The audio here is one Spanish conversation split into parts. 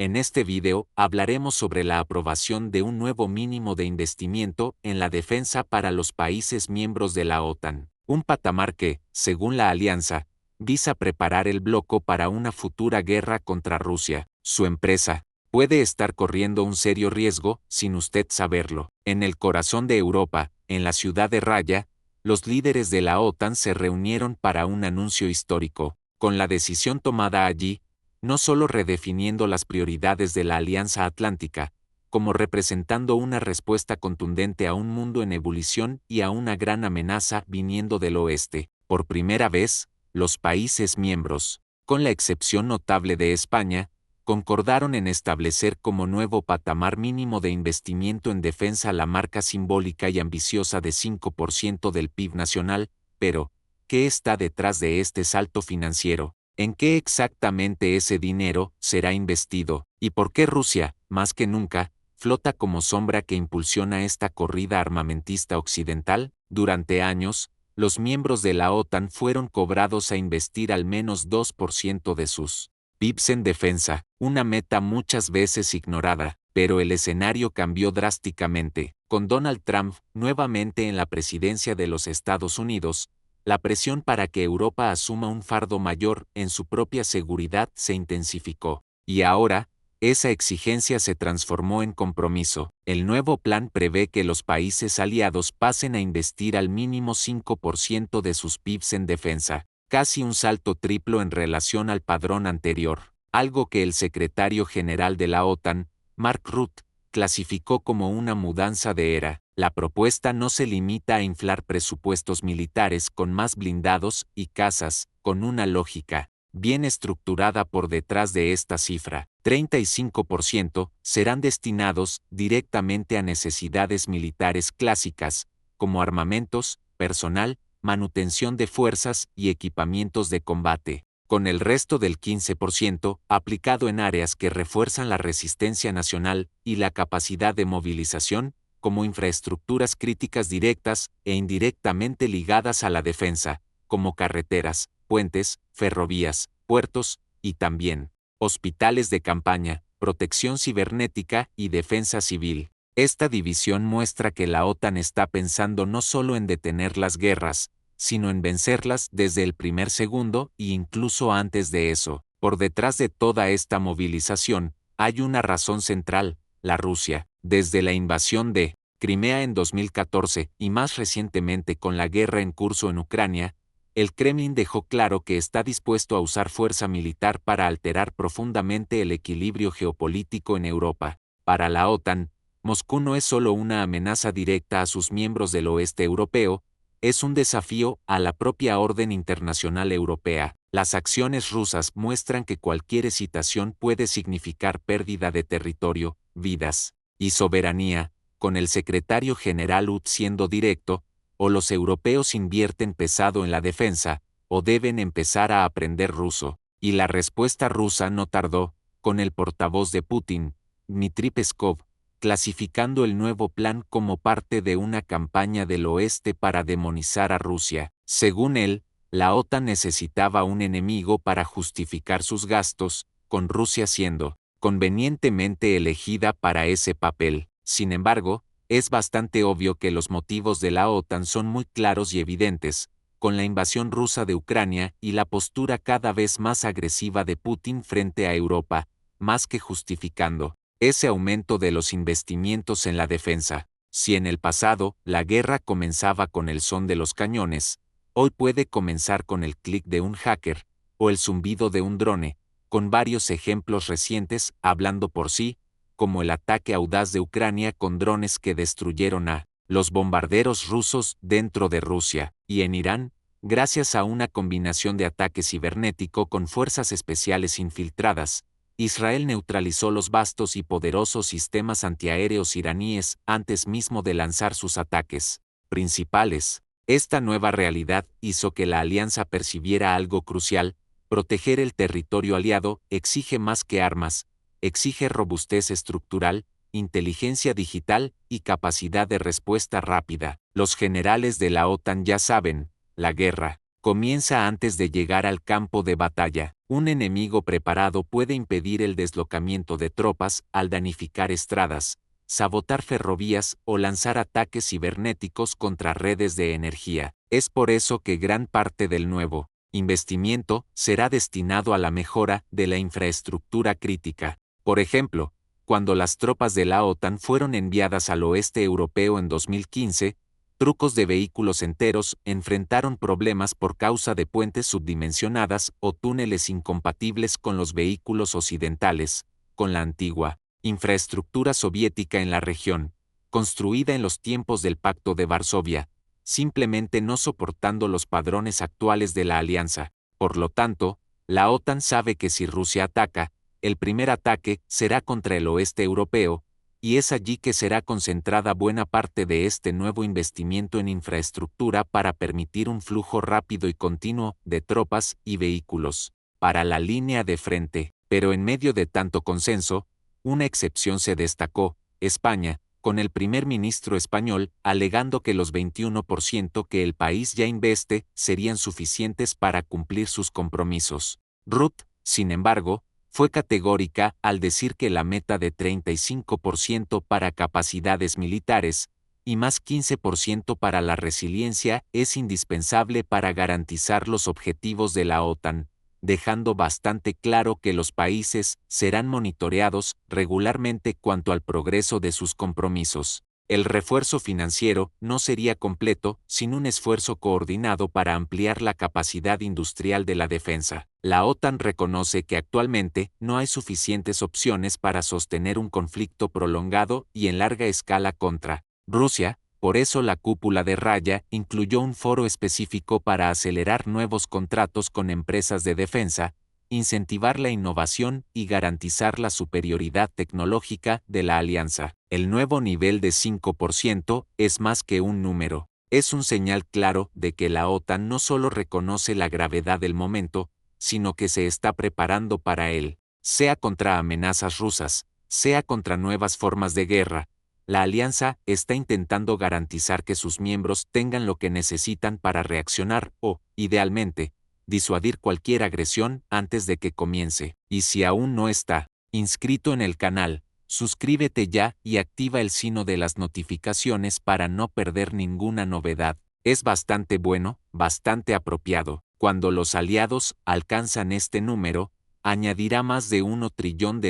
En este video hablaremos sobre la aprobación de un nuevo mínimo de investimiento en la defensa para los países miembros de la OTAN, un patamar que, según la alianza, visa preparar el bloco para una futura guerra contra Rusia. Su empresa puede estar corriendo un serio riesgo sin usted saberlo. En el corazón de Europa, en la ciudad de Raya, los líderes de la OTAN se reunieron para un anuncio histórico. Con la decisión tomada allí, no solo redefiniendo las prioridades de la Alianza Atlántica, como representando una respuesta contundente a un mundo en ebullición y a una gran amenaza viniendo del oeste. Por primera vez, los países miembros, con la excepción notable de España, concordaron en establecer como nuevo patamar mínimo de investimiento en defensa la marca simbólica y ambiciosa de 5% del PIB nacional, pero, ¿qué está detrás de este salto financiero? ¿En qué exactamente ese dinero será investido? ¿Y por qué Rusia, más que nunca, flota como sombra que impulsiona esta corrida armamentista occidental? Durante años, los miembros de la OTAN fueron cobrados a investir al menos 2% de sus PIBs en defensa, una meta muchas veces ignorada, pero el escenario cambió drásticamente. Con Donald Trump nuevamente en la presidencia de los Estados Unidos, la presión para que Europa asuma un fardo mayor en su propia seguridad se intensificó, y ahora, esa exigencia se transformó en compromiso. El nuevo plan prevé que los países aliados pasen a investir al mínimo 5% de sus PIBs en defensa, casi un salto triplo en relación al padrón anterior, algo que el secretario general de la OTAN, Mark Rutte, clasificó como una mudanza de era. La propuesta no se limita a inflar presupuestos militares con más blindados y cazas, con una lógica bien estructurada por detrás de esta cifra. 35% serán destinados directamente a necesidades militares clásicas, como armamentos, personal, manutención de fuerzas y equipamientos de combate, con el resto del 15% aplicado en áreas que refuerzan la resistencia nacional y la capacidad de movilización, como infraestructuras críticas directas e indirectamente ligadas a la defensa, como carreteras, puentes, ferrovías, puertos, y también hospitales de campaña, protección cibernética y defensa civil. Esta división muestra que la OTAN está pensando no solo en detener las guerras, sino en vencerlas desde el primer segundo e incluso antes de eso. Por detrás de toda esta movilización, hay una razón central, la Rusia. Desde la invasión de Crimea en 2014 y más recientemente con la guerra en curso en Ucrania, el Kremlin dejó claro que está dispuesto a usar fuerza militar para alterar profundamente el equilibrio geopolítico en Europa. Para la OTAN, Moscú no es solo una amenaza directa a sus miembros del oeste europeo, es un desafío a la propia orden internacional europea. Las acciones rusas muestran que cualquier hesitación puede significar pérdida de territorio, vidas y soberanía, con el secretario general UT siendo directo, o los europeos invierten pesado en la defensa, o deben empezar a aprender ruso. Y la respuesta rusa no tardó, con el portavoz de Putin, Dmitry Peskov, clasificando el nuevo plan como parte de una campaña del oeste para demonizar a Rusia. Según él, la OTAN necesitaba un enemigo para justificar sus gastos, con Rusia siendo convenientemente elegida para ese papel. Sin embargo, es bastante obvio que los motivos de la OTAN son muy claros y evidentes, con la invasión rusa de Ucrania y la postura cada vez más agresiva de Putin frente a Europa, más que justificando ese aumento de los investimientos en la defensa. Si en el pasado la guerra comenzaba con el son de los cañones, hoy puede comenzar con el clic de un hacker o el zumbido de un drone, con varios ejemplos recientes hablando por sí, como el ataque audaz de Ucrania con drones que destruyeron a los bombarderos rusos dentro de Rusia, y en Irán, gracias a una combinación de ataque cibernético con fuerzas especiales infiltradas, Israel neutralizó los vastos y poderosos sistemas antiaéreos iraníes antes mismo de lanzar sus ataques principales. Esta nueva realidad hizo que la alianza percibiera algo crucial: proteger el territorio aliado exige más que armas, exige robustez estructural, inteligencia digital y capacidad de respuesta rápida. Los generales de la OTAN ya saben, la guerra comienza antes de llegar al campo de batalla. Un enemigo preparado puede impedir el deslocamiento de tropas al danificar estradas, sabotar ferrovías o lanzar ataques cibernéticos contra redes de energía. Es por eso que gran parte del nuevo investimiento será destinado a la mejora de la infraestructura crítica. Por ejemplo, cuando las tropas de la OTAN fueron enviadas al oeste europeo en 2015, trucos de vehículos enteros enfrentaron problemas por causa de puentes subdimensionadas o túneles incompatibles con los vehículos occidentales, con la antigua infraestructura soviética en la región, construida en los tiempos del Pacto de Varsovia, simplemente no soportando los padrones actuales de la alianza. Por lo tanto, la OTAN sabe que si Rusia ataca, el primer ataque será contra el oeste europeo, y es allí que será concentrada buena parte de este nuevo investimiento en infraestructura para permitir un flujo rápido y continuo de tropas y vehículos para la línea de frente. Pero en medio de tanto consenso, una excepción se destacó: España, con el primer ministro español alegando que los 21% que el país ya investe serían suficientes para cumplir sus compromisos. Ruth, sin embargo, fue categórica al decir que la meta de 35% para capacidades militares y más 15% para la resiliencia es indispensable para garantizar los objetivos de la OTAN, dejando bastante claro que los países serán monitoreados regularmente cuanto al progreso de sus compromisos. El refuerzo financiero no sería completo sin un esfuerzo coordinado para ampliar la capacidad industrial de la defensa. La OTAN reconoce que actualmente no hay suficientes opciones para sostener un conflicto prolongado y en larga escala contra Rusia. Por eso la cúpula de Raya incluyó un foro específico para acelerar nuevos contratos con empresas de defensa, incentivar la innovación y garantizar la superioridad tecnológica de la alianza. El nuevo nivel de 5% es más que un número. Es un señal claro de que la OTAN no solo reconoce la gravedad del momento, sino que se está preparando para él, sea contra amenazas rusas, sea contra nuevas formas de guerra. La alianza está intentando garantizar que sus miembros tengan lo que necesitan para reaccionar o, idealmente, disuadir cualquier agresión antes de que comience. Y si aún no está inscrito en el canal, suscríbete ya y activa el signo de las notificaciones para no perder ninguna novedad. Es bastante bueno, bastante apropiado. Cuando los aliados alcanzan este número, añadirá más de $1 trillón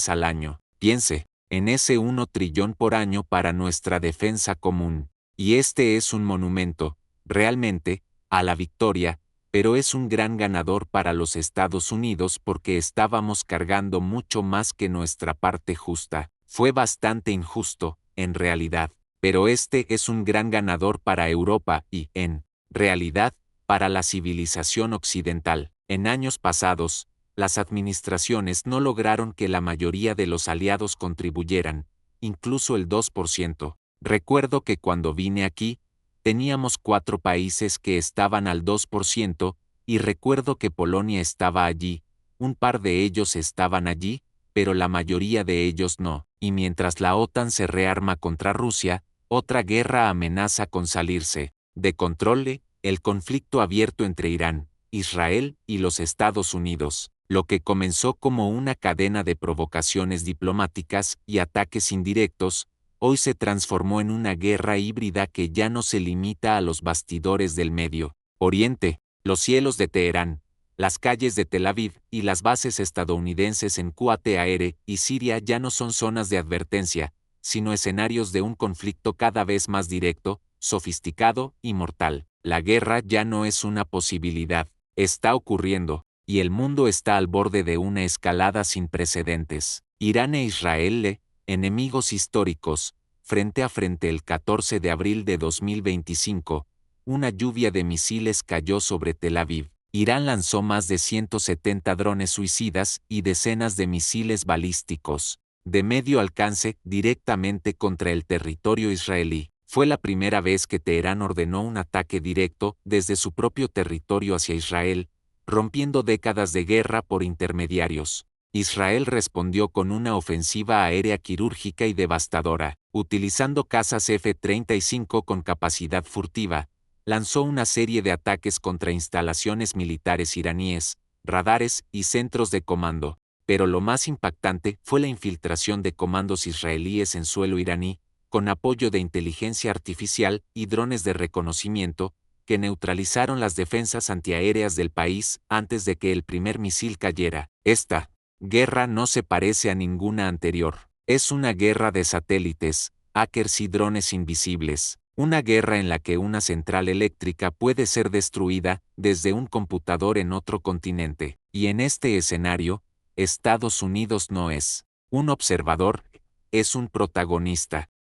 al año. Piense en ese 1 trillón por año para nuestra defensa común. Y este es un monumento, realmente, a la victoria, pero es un gran ganador para los Estados Unidos porque estábamos cargando mucho más que nuestra parte justa. Fue bastante injusto, en realidad, pero este es un gran ganador para Europa y, en realidad, para la civilización occidental. En años pasados, las administraciones no lograron que la mayoría de los aliados contribuyeran, incluso el 2%. Recuerdo que cuando vine aquí, teníamos 4 países que estaban al 2%, y recuerdo que Polonia estaba allí, un par de ellos estaban allí, pero la mayoría de ellos no. Y mientras la OTAN se rearma contra Rusia, otra guerra amenaza con salirse de control, el conflicto abierto entre Irán, Israel y los Estados Unidos. Lo que comenzó como una cadena de provocaciones diplomáticas y ataques indirectos, hoy se transformó en una guerra híbrida que ya no se limita a los bastidores del Medio Oriente. Los cielos de Teherán, las calles de Tel Aviv y las bases estadounidenses en Qatar y Siria ya no son zonas de advertencia, sino escenarios de un conflicto cada vez más directo, sofisticado y mortal. La guerra ya no es una posibilidad, está ocurriendo, y el mundo está al borde de una escalada sin precedentes. Irán e Israel, enemigos históricos, frente a frente el 14 de abril de 2025, una lluvia de misiles cayó sobre Tel Aviv. Irán lanzó más de 170 drones suicidas y decenas de misiles balísticos de medio alcance directamente contra el territorio israelí. Fue la primera vez que Teherán ordenó un ataque directo desde su propio territorio hacia Israel, rompiendo décadas de guerra por intermediarios. Israel respondió con una ofensiva aérea quirúrgica y devastadora, utilizando cazas F-35 con capacidad furtiva. Lanzó una serie de ataques contra instalaciones militares iraníes, radares y centros de comando. Pero lo más impactante fue la infiltración de comandos israelíes en suelo iraní, con apoyo de inteligencia artificial y drones de reconocimiento, que neutralizaron las defensas antiaéreas del país antes de que el primer misil cayera. Esta guerra no se parece a ninguna anterior. Es una guerra de satélites, hackers y drones invisibles. Una guerra en la que una central eléctrica puede ser destruida desde un computador en otro continente. Y en este escenario, Estados Unidos no es un observador, es un protagonista.